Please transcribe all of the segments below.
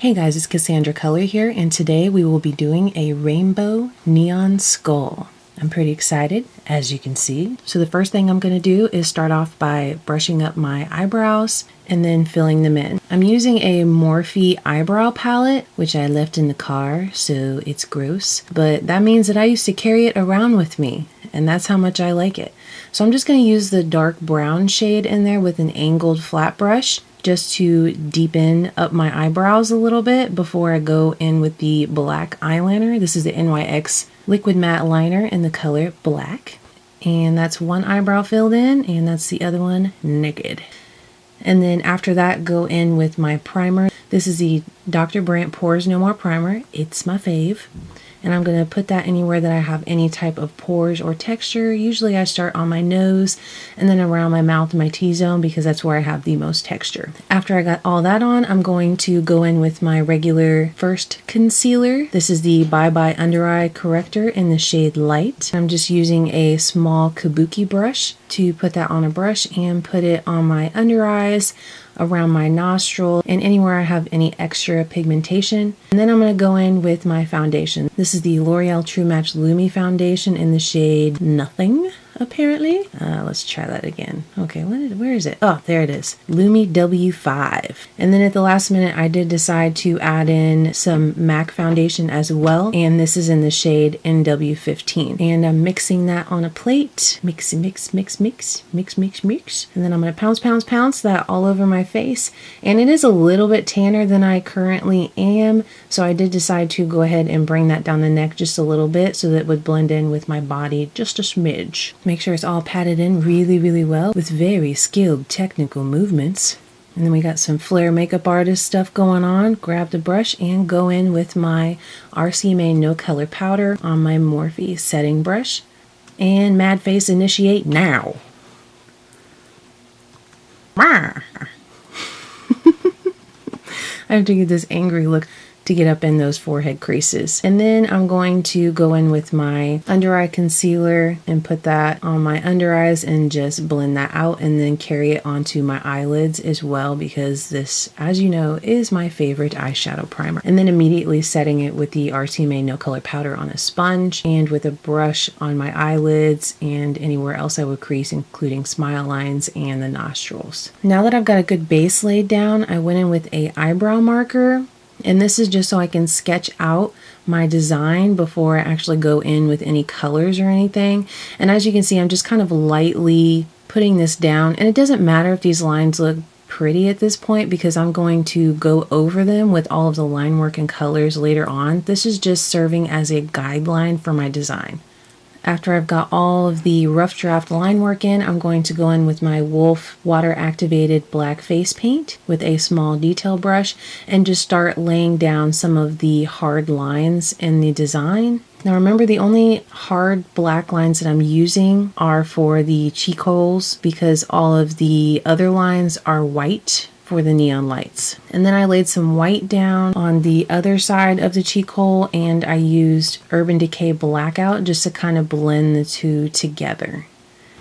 Hey guys, it's Cassandra Color here, and today we will be doing a rainbow neon skull. I'm pretty excited, as you can see. So the first thing I'm going to do is start off by brushing up my eyebrows and then filling them in. I'm using a Morphe eyebrow palette, which I left in the car, so it's gross. But that means that I used to carry it around with me, and that's how much I like it. So I'm just going to use the dark brown shade in there with an angled flat brush, just to deepen up my eyebrows a little bit before I go in with the black eyeliner. This is the NYX Liquid Matte Liner in the color black. And that's one eyebrow filled in, and that's the other one naked. And then after that, go in with my primer. This is the Dr. Brant Pores No More Primer. It's my fave. And I'm going to put that anywhere that I have any type of pores or texture. Usually I start on my nose and then around my mouth and my T-zone because that's where I have the most texture. After I got all that on, I'm going to go in with my regular first concealer. This is the Bye Bye Under Eye Corrector in the shade Light. I'm just using a small kabuki brush to put that on a brush and put it on my under eyes, around my nostril, and anywhere I have any extra pigmentation. And then I'm going to go in with my foundation. This is the L'Oreal True Match Lumi foundation in the shade Nothing, apparently. Let's try that again. Okay, where is it? Oh, there it is. Lumi W5. And then at the last minute, I did decide to add in some MAC foundation as well. And this is in the shade NW15. And I'm mixing that on a plate. Mix, mix, mix, mix, mix, mix, mix. And then I'm going to pounce, pounce, pounce that all over my face. And it is a little bit tanner than I currently am. So I did decide to go ahead and bring that down the neck just a little bit so that it would blend in with my body just a smidge. Make sure it's all patted in really well with very skilled technical movements. And then we got some Flare makeup artist stuff going on. Grab the brush and go in with my RMCA No Color Powder on my Morphe setting brush. And Mad Face Initiate now. I have to get this angry look to get up in those forehead creases. And then I'm going to go in with my under eye concealer and put that on my under eyes and just blend that out, and then carry it onto my eyelids as well, because this, as you know, is my favorite eyeshadow primer. And then immediately setting it with the RMCA No Color Powder on a sponge and with a brush on my eyelids and anywhere else I would crease, including smile lines and the nostrils. Now that I've got a good base laid down, I went in with a eyebrow marker. And this is just so I can sketch out my design before I actually go in with any colors or anything. And as you can see, I'm just kind of lightly putting this down. And it doesn't matter if these lines look pretty at this point, because I'm going to go over them with all of the line work and colors later on. This is just serving as a guideline for my design. After I've got all of the rough draft line work in, I'm going to go in with my Wolf water activated black face paint with a small detail brush and just start laying down some of the hard lines in the design. Now remember, the only hard black lines that I'm using are for the cheek holes, because all of the other lines are white for the neon lights. And then I laid some white down on the other side of the cheek hole, and I used Urban Decay Blackout just to kind of blend the two together.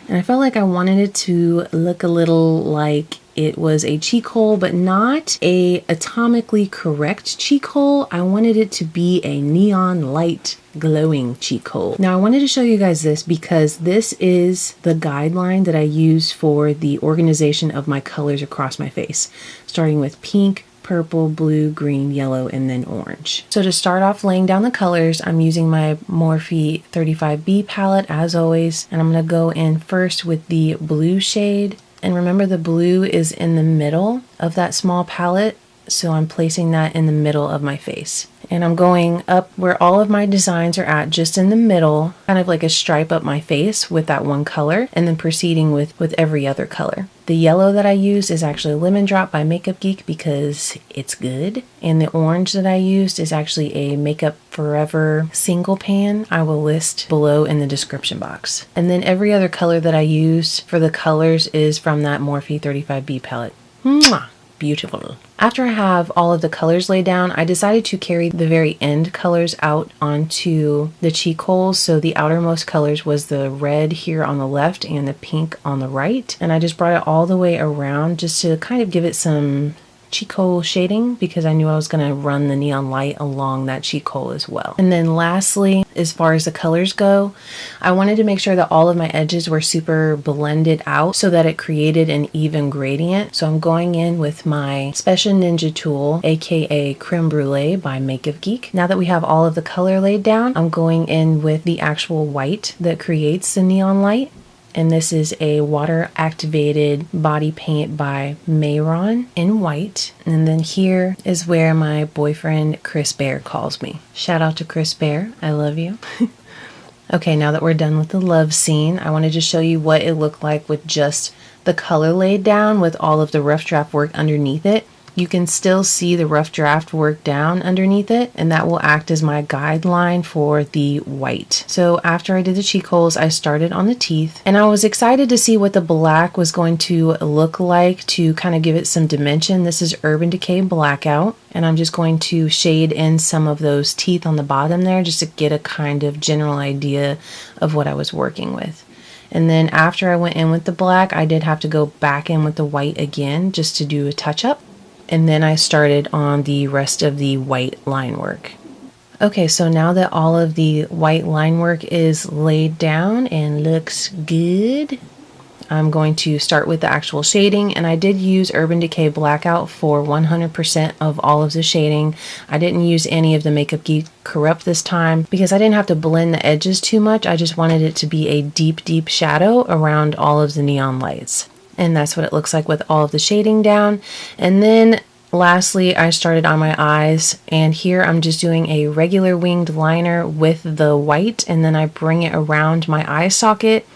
And I felt like I wanted it to look a little like it was a cheek hole, but not a atomically correct cheek hole. I wanted it to be a neon light glowing cheek hole. Now I wanted to show you guys this because this is the guideline that I use for the organization of my colors across my face, starting with pink, purple, blue, green, yellow, and then orange. So to start off laying down the colors, I'm using my Morphe 35B palette as always, and I'm going to go in first with the blue shade. And remember, the blue is in the middle of that small palette, so I'm placing that in the middle of my face. And I'm going up where all of my designs are at, just in the middle, kind of like a stripe up my face with that one color, and then proceeding with every other color. The yellow that I used is actually Lemon Drop by Makeup Geek because it's good. And the orange that I used is actually a Makeup Forever single pan. I will list below in the description box. And then every other color that I used for the colors is from that Morphe 35B palette. Mwah! Beautiful. After I have all of the colors laid down, I decided to carry the very end colors out onto the cheek holes. So the outermost colors was the red here on the left and the pink on the right. And I just brought it all the way around just to kind of give it some cheek hole shading because I knew I was going to run the neon light along that cheek hole as well. And then lastly, as far as the colors go, I wanted to make sure that all of my edges were super blended out so that it created an even gradient. So I'm going in with my Special Ninja tool, aka Creme Brulee by Makeup Geek. Now that we have all of the color laid down, I'm going in with the actual white that creates the neon light. And this is a water activated body paint by Mayron in white. And then here is where my boyfriend Chris Bear calls me. Shout out to Chris Bear, I love you. Okay, now that we're done with the love scene, I wanted to show you what it looked like with just the color laid down with all of the rough draft work underneath it. You can still see the rough draft work down underneath it, and that will act as my guideline for the white. So after I did the cheek holes, I started on the teeth, and I was excited to see what the black was going to look like to kind of give it some dimension. This is Urban Decay Blackout, and I'm just going to shade in some of those teeth on the bottom there just to get a kind of general idea of what I was working with. And then after I went in with the black, I did have to go back in with the white again just to do a touch-up. And then I started on the rest of the white line work. Okay, so now that all of the white line work is laid down and looks good, I'm going to start with the actual shading. And I did use Urban Decay Blackout for 100% of all of the shading. I didn't use any of the Makeup Geek Corrupt this time because I didn't have to blend the edges too much. I just wanted it to be a deep, deep shadow around all of the neon lights. And that's what it looks like with all of the shading down. And then lastly, I started on my eyes, and here I'm just doing a regular winged liner with the white, and then I bring it around my eye socket,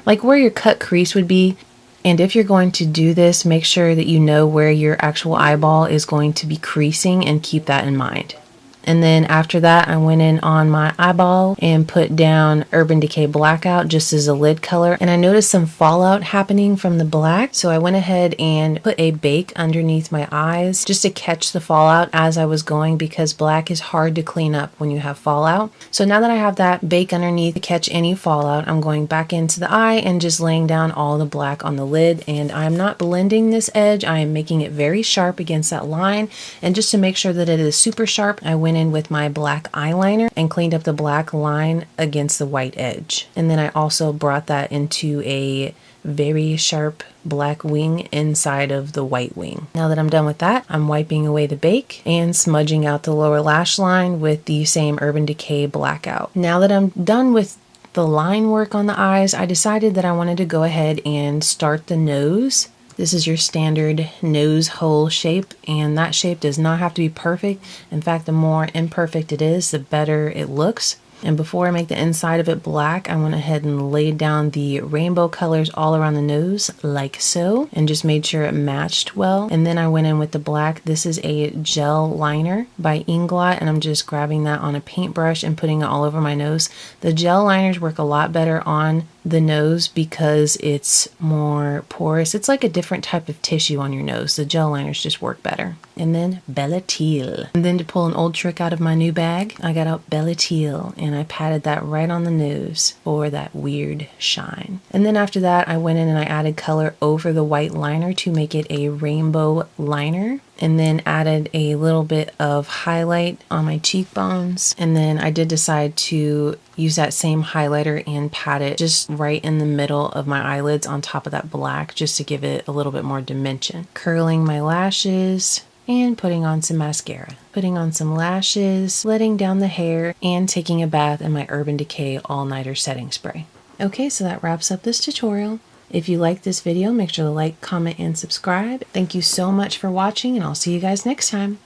like where your cut crease would be. And if you're going to do this, make sure that you know where your actual eyeball is going to be creasing and keep that in mind. And then after that, I went in on my eyeball and put down Urban Decay Blackout just as a lid color. And I noticed some fallout happening from the black. So I went ahead and put a bake underneath my eyes just to catch the fallout as I was going, because black is hard to clean up when you have fallout. So now that I have that bake underneath to catch any fallout, I'm going back into the eye and just laying down all the black on the lid. And I'm not blending this edge. I am making it very sharp against that line. And just to make sure that it is super sharp, I went in with my black eyeliner and cleaned up the black line against the white edge. And then I also brought that into a very sharp black wing inside of the white wing. Now that I'm done with that, I'm wiping away the bake and smudging out the lower lash line with the same Urban Decay Blackout. Now that I'm done with the line work on the eyes, I decided that I wanted to go ahead and start the nose. This is your standard nose hole shape, and that shape does not have to be perfect. In fact, the more imperfect it is, the better it looks. And before I make the inside of it black, I went ahead and laid down the rainbow colors all around the nose, like so, and just made sure it matched well. And then I went in with the black. This is a gel liner by Inglot, and I'm just grabbing that on a paintbrush and putting it all over my nose. The gel liners work a lot better on the nose because it's more porous. It's like a different type of tissue on your nose. The gel liners just work better. And then Bellatil. And then to pull an old trick out of my new bag, I got out Bellatil and I patted that right on the nose for that weird shine. And then after that, I went in and I added color over the white liner to make it a rainbow liner. And then added a little bit of highlight on my cheekbones. And then I did decide to use that same highlighter and pat it just right in the middle of my eyelids on top of that black, just to give it a little bit more dimension. Curling my lashes and putting on some mascara. Putting on some lashes, letting down the hair, and taking a bath in my Urban Decay All-Nighter Setting Spray. Okay, so that wraps up this tutorial. If you liked this video, make sure to like, comment, and subscribe. Thank you so much for watching, and I'll see you guys next time.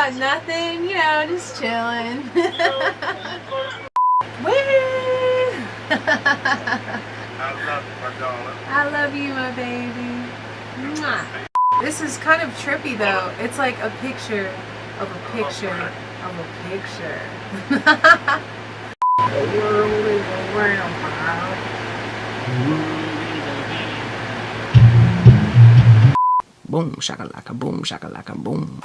Nothing, you know, just chilling. Woo! I love you, my darling. I love you, my baby. Mwah. This is kind of trippy though. It's like a picture of a picture of a picture. The world is around, pal. Boom shakalaka, boom shakalaka, boom.